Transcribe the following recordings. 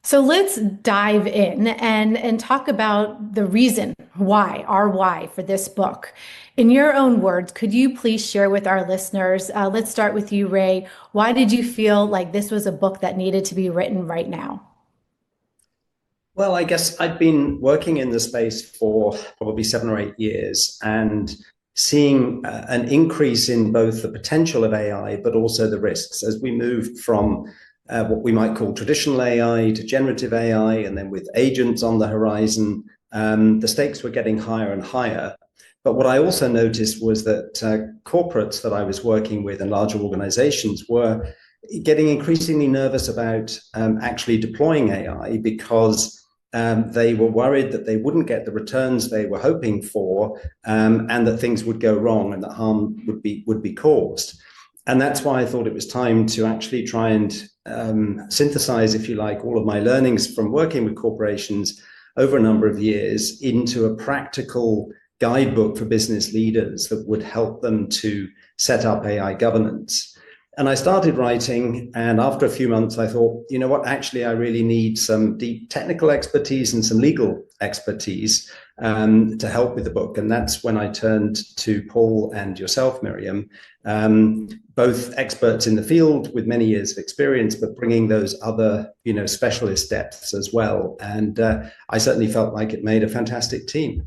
So let's dive in and talk about the reason why, our why for this book. In your own words, could you please share with our listeners? Let's start with you, Ray. Why did you feel like this was a book that needed to be written right now? Well, I guess I'd been working in the space for probably 7 or 8 years and seeing an increase in both the potential of AI, but also the risks as we moved from what we might call traditional AI to generative AI, and then with agents on the horizon, the stakes were getting higher and higher. But what I also noticed was that corporates that I was working with and larger organizations were getting increasingly nervous about actually deploying AI because they were worried that they wouldn't get the returns they were hoping for, and that things would go wrong and that harm would be caused. And that's why I thought it was time to actually try and synthesize, if you like, all of my learnings from working with corporations over a number of years into a practical guidebook for business leaders that would help them to set up AI governance. And I started writing, and after a few months, I thought, you know what, actually, I really need some deep technical expertise and some legal expertise to help with the book. And that's when I turned to Paul and yourself, Miriam, both experts in the field with many years of experience, but bringing those other, specialist depths as well. And I certainly felt like it made a fantastic team.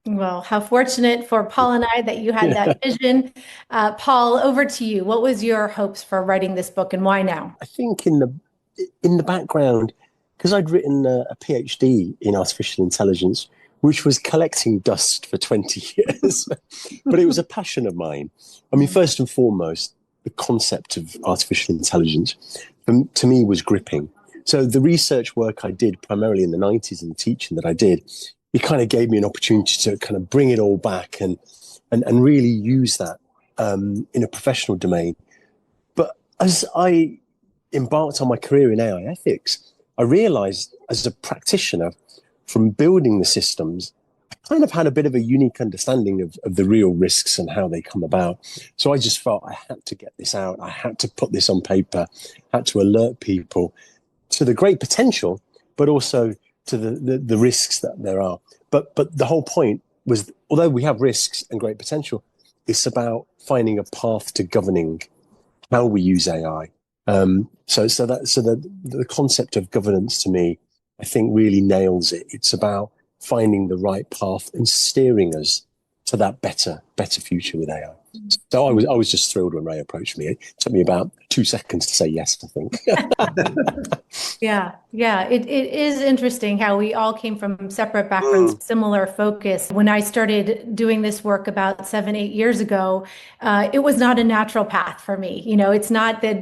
Well, how fortunate for Paul and I that you had that vision. Paul, over to you. What was your hopes for writing this book and why now? I think in the background, because I'd written a PhD in artificial intelligence, which was collecting dust for 20 years, but it was a passion of mine. I mean, first and foremost, the concept of artificial intelligence to me was gripping. So the research work I did primarily in the 90s and the teaching that I did, it kind of gave me an opportunity to kind of bring it all back and really use that in a professional domain. But as I embarked on my career in AI ethics, I realized as a practitioner from building the systems, I kind of had a bit of a unique understanding of the real risks and how they come about. So I just felt I had to get this out. I had to put this on paper, had to alert people to the great potential, but also to the risks that there are. But the whole point was, although we have risks and great potential, it's about finding a path to governing how we use AI. So the concept of governance to me, I think, really nails it. It's about finding the right path and steering us to that better future with AI. So I was just thrilled when Ray approached me. It took me about 2 seconds to say yes, I think. Yeah. It is interesting how we all came from separate backgrounds, similar focus. When I started doing this work about 7, 8 years ago, it was not a natural path for me. It's not the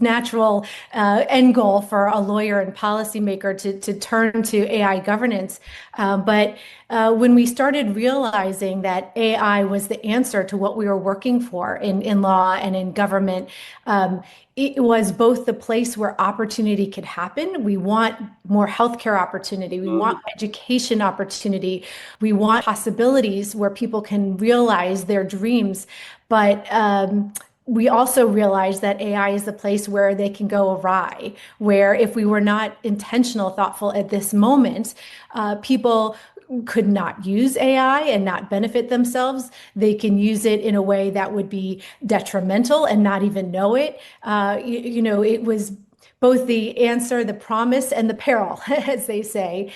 natural end goal for a lawyer and policymaker to turn to AI governance. But when we started realizing that AI was the answer to what we were working for in law and in government, it was both the place where opportunity could happen. We want more healthcare opportunity. We want education opportunity. We want possibilities where people can realize their dreams. But we also realize that AI is the place where they can go awry, where if we were not intentional, thoughtful at this moment, people could not use AI and not benefit themselves. They can use it in a way that would be detrimental and not even know it. It was both the answer, the promise, and the peril, as they say.